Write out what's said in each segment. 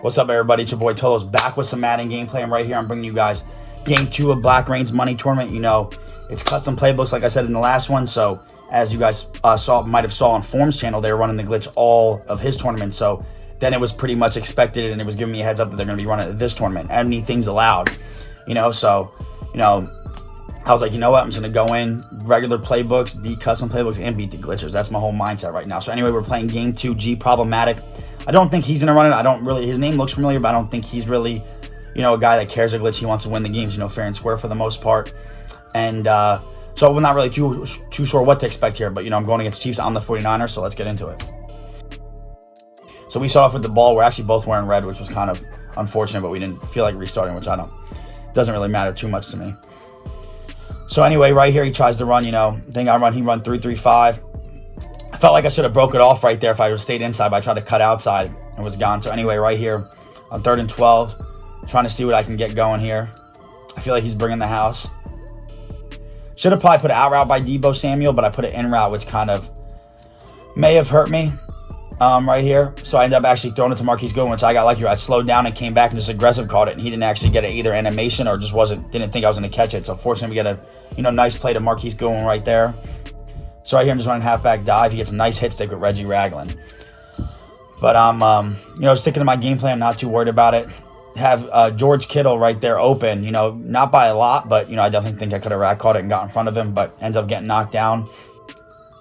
What's up, everybody? It's your boy Tolos back with some Madden gameplay. And right here, I'm bringing you guys Game 2 of Black Rain's Money Tournament. You know, it's custom playbooks, like I said in the last one. So, as you guys might have saw on Form's channel, they were running the glitch all of his tournament. So, then it was pretty much expected, and it was giving me a heads up that they're going to be running this tournament. Anything's allowed, you know. So, you know, I was like, you know what? I'm just going to go in regular playbooks, beat custom playbooks, and beat the glitchers. That's my whole mindset right now. So, anyway, we're playing Game 2, G Problematic. I don't think he's going to run it. I don't really, his name looks familiar, but I don't think he's really, you know, a guy that cares a glitch. He wants to win the games, you know, fair and square for the most part. And so I'm not really too sure what to expect here, but, you know, I'm going against Chiefs on the 49ers, so let's get into it. So we start off with the ball. We're actually both wearing red, which was kind of unfortunate, but we didn't feel like restarting, which doesn't really matter too much to me. So anyway, right here, he tries to run, you know, he run 3-3-5. I felt like I should have broke it off right there if I would have stayed inside, but I tried to cut outside and was gone. So anyway, right here on 3rd and 12, trying to see what I can get going here. I feel like he's bringing the house. Should have probably put an out route by Deebo Samuel, but I put an in route, which kind of may have hurt me right here. So I ended up actually throwing it to Marquise Goodwin, which I got lucky. I slowed down and came back and just aggressive caught it, and he didn't actually get it either animation or just didn't think I was going to catch it. So fortunately, we get a nice play to Marquise Goodwin right there. So right here, I'm just running halfback dive. He gets a nice hit stick with Reggie Ragland. But I'm, you know, sticking to my game plan. I'm not too worried about it. Have George Kittle right there open. You know, not by a lot, but, you know, I definitely think I could have caught it and got in front of him, but ends up getting knocked down.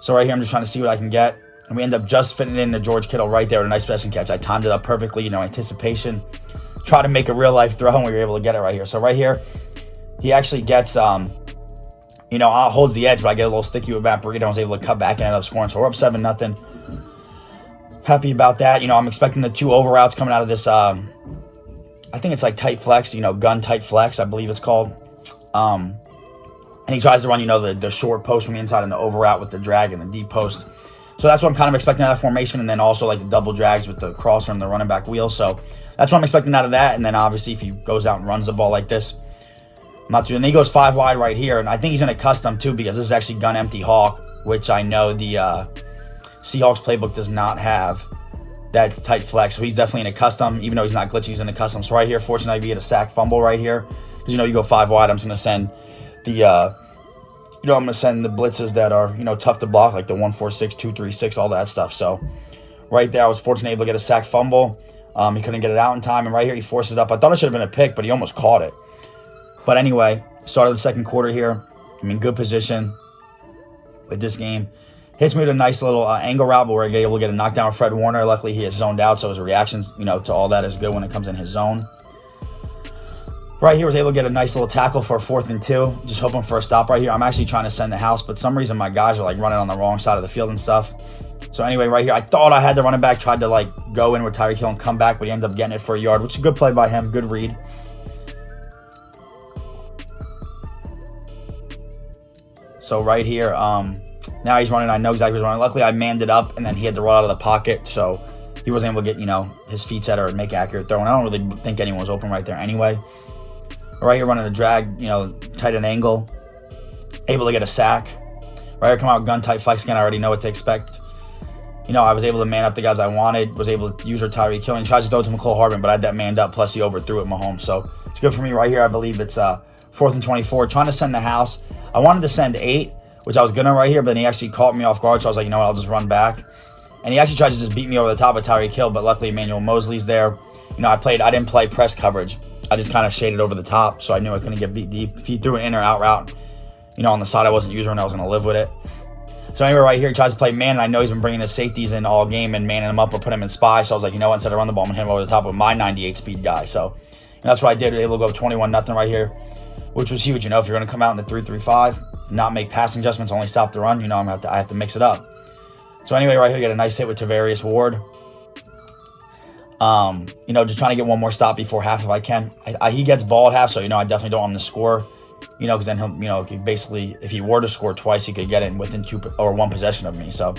So right here, I'm just trying to see what I can get. And we end up just fitting it into George Kittle right there with a nice passing catch. I timed it up perfectly, you know, anticipation. Try to make a real-life throw, and we were able to get it right here. So right here, he actually gets... you know, holds the edge, but I get a little sticky with Matt Burrito. I was able to cut back and end up scoring. So we're up 7-0. Happy about that. You know, I'm expecting the 2 over routes coming out of this. I think it's like tight flex, you know, gun tight flex, I believe it's called. And he tries to run, you know, the short post from the inside and the over route with the drag and the deep post. So that's what I'm kind of expecting out of formation. And then also like the double drags with the crosser and the running back wheel. So that's what I'm expecting out of that. And then obviously if he goes out and runs the ball like this, and he goes 5 wide right here, and I think he's in a custom too because this is actually gun empty hawk, which I know the Seahawks playbook does not have that tight flex. So he's definitely in a custom, even though he's not glitchy, he's in a custom. So right here, fortunately, we get a sack fumble right here because, you know, you go 5 wide. I'm just going to send the I'm going to send the blitzes that are, you know, tough to block, like the 1-4-6, 2-3-6, all that stuff. So right there, I was fortunate able to get a sack fumble. He couldn't get it out in time, and right here he forces it up. I thought it should have been a pick, but he almost caught it. But anyway, started the second quarter here. I'm in good position with this game. Hits me with a nice little angle route, but we're able to get a knockdown with Fred Warner. Luckily, he is zoned out, so his reactions, you know, to all that is good when it comes in his zone. Right here, was able to get a nice little tackle for a 4th and 2. Just hoping for a stop right here. I'm actually trying to send the house, but for some reason my guys are like running on the wrong side of the field and stuff. So anyway, right here, I thought I had the running back, tried to like go in with Tyreek Hill and come back, but he ended up getting it for a yard, which is a good play by him, good read. So right here, now he's running. I know exactly what he's running. Luckily, I manned it up, and then he had to roll out of the pocket, so he wasn't able to get, you know, his feet set or make an accurate throw. And I don't really think anyone was open right there anyway. Right here, running the drag, you know, tight end angle, able to get a sack. Right here, come out gun tight flex again. I already know what to expect. You know, I was able to man up the guys I wanted. Was able to use her Tyreek Hill. He tries to throw it to McCole Hardman, but I had that manned up. Plus, he overthrew it Mahomes. So it's good for me right here. I believe it's 4th and 24. Trying to send the house. I wanted to send 8, which I was gonna right here, but then he actually caught me off guard, so I was like, you know what, I'll just run back. And he actually tried to just beat me over the top of Tyreek Hill, but luckily Emmanuel Mosley's there. You know, I didn't play press coverage. I just kind of shaded over the top, so I knew I couldn't get beat deep. If he threw an in or out route, you know, on the side I wasn't using, and I was gonna live with it. So anyway, right here, he tries to play man, and I know he's been bringing his safeties in all game and manning him up or put him in spy, so I was like, you know what, instead of run the ball, I'm gonna hit him over the top with my 98 speed guy. So that's what I did. Able to go 21-0 right here, which was huge. You know, if you're gonna come out in the 3-3-5, not make passing adjustments, only stop the run, you know, I have to mix it up. So anyway, right here, get a nice hit with Tavarius Ward. You know, just trying to get one more stop before half if I can. He gets ball at half, so, you know, I definitely don't want him to score, you know, because then he'll, you know, basically, if he were to score twice, he could get it within 2 or 1 possession of me. So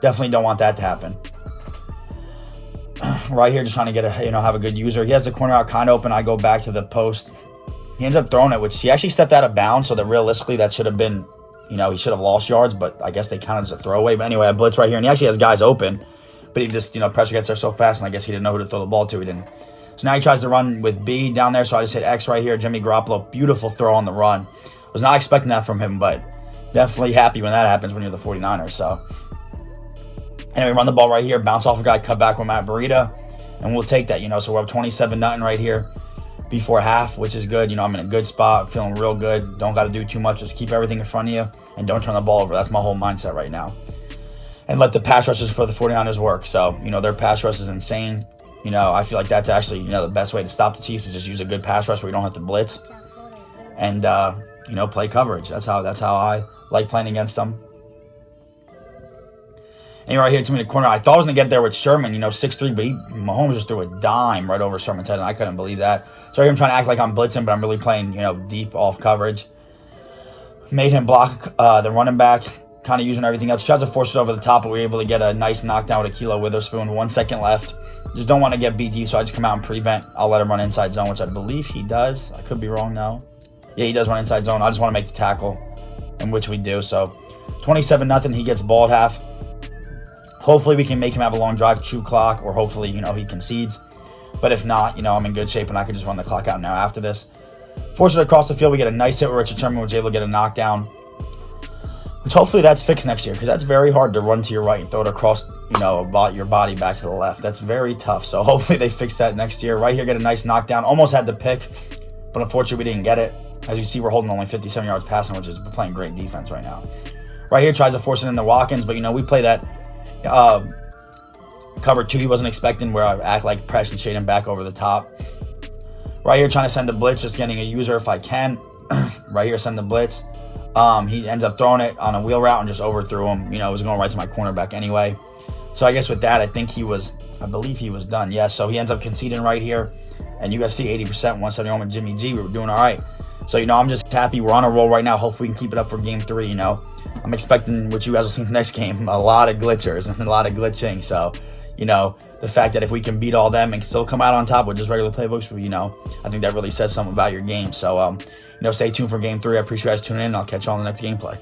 definitely don't want that to happen. Right here, just trying to get a, you know, have a good user. He has the corner out kind of open. I go back to the post. He ends up throwing it, which he actually stepped out of bounds, so that realistically that should have been, you know, he should have lost yards, but I guess they counted as a throwaway. But anyway, I blitz right here, and he actually has guys open, but he just, you know, pressure gets there so fast, and I guess he didn't know who to throw the ball to. He didn't So now he tries to run with B down there, so I just hit X right here. Jimmy Garoppolo, beautiful throw on the run. Was not expecting that from him, but definitely happy when that happens when you're the 49ers. So anyway, run the ball right here, bounce off a guy, cut back with Matt Breida, and we'll take that, So we're up 27-0 right here before half, which is good. I'm in a good spot, feeling real good. Don't got to do too much. Just keep everything in front of you and don't turn the ball over. That's my whole mindset right now. And let the pass rushes for the 49ers work. So, their pass rush is insane. I feel like that's actually, the best way to stop the Chiefs is just use a good pass rush where you don't have to blitz and, play coverage. That's how I like playing against them. And right here to me in the corner, I thought I was going to get there with Sherman, 6'3", but Mahomes just threw a dime right over Sherman's head, and I couldn't believe that. So here I'm trying to act like I'm blitzing, but I'm really playing, deep off coverage. Made him block the running back, kind of using everything else. Tries to force it over the top, but we were able to get a nice knockdown with Ahkello Witherspoon. 1 second left. Just don't want to get beat deep, so I just come out and prevent. I'll let him run inside zone, which I believe he does. I could be wrong now. Yeah, he does run inside zone. I just want to make the tackle, in which we do. So 27-0, he gets ball at half. Hopefully we can make him have a long drive, chew clock, or hopefully, he concedes. But if not, I'm in good shape and I can just run the clock out now after this. Force it across the field. We get a nice hit with Richard Sherman, which is able to get a knockdown. Which hopefully that's fixed next year, because that's very hard to run to your right and throw it across, about your body back to the left. That's very tough. So hopefully they fix that next year. Right here, get a nice knockdown. Almost had the pick, but unfortunately we didn't get it. As you see, we're holding only 57 yards passing, which is playing great defense right now. Right here, tries to force it into Watkins, but, we play that cover 2 he wasn't expecting, where I act like press and shade him back over the top. Right here, trying to send a blitz, just getting a user if I can. Right here, send the blitz. He ends up throwing it on a wheel route and just overthrew him. It was going right to my cornerback anyway. So I guess with that, I believe he was done. Yeah, so he ends up conceding right here. And you guys see 80%, 171 with Jimmy G. We were doing all right. So, I'm just happy. We're on a roll right now. Hopefully we can keep it up for game 3, I'm expecting what you guys will see in the next game, a lot of glitzers and a lot of glitching. So, the fact that if we can beat all them and still come out on top with just regular playbooks, I think that really says something about your game. So, stay tuned for game 3. I appreciate you guys tuning in. I'll catch you on the next gameplay.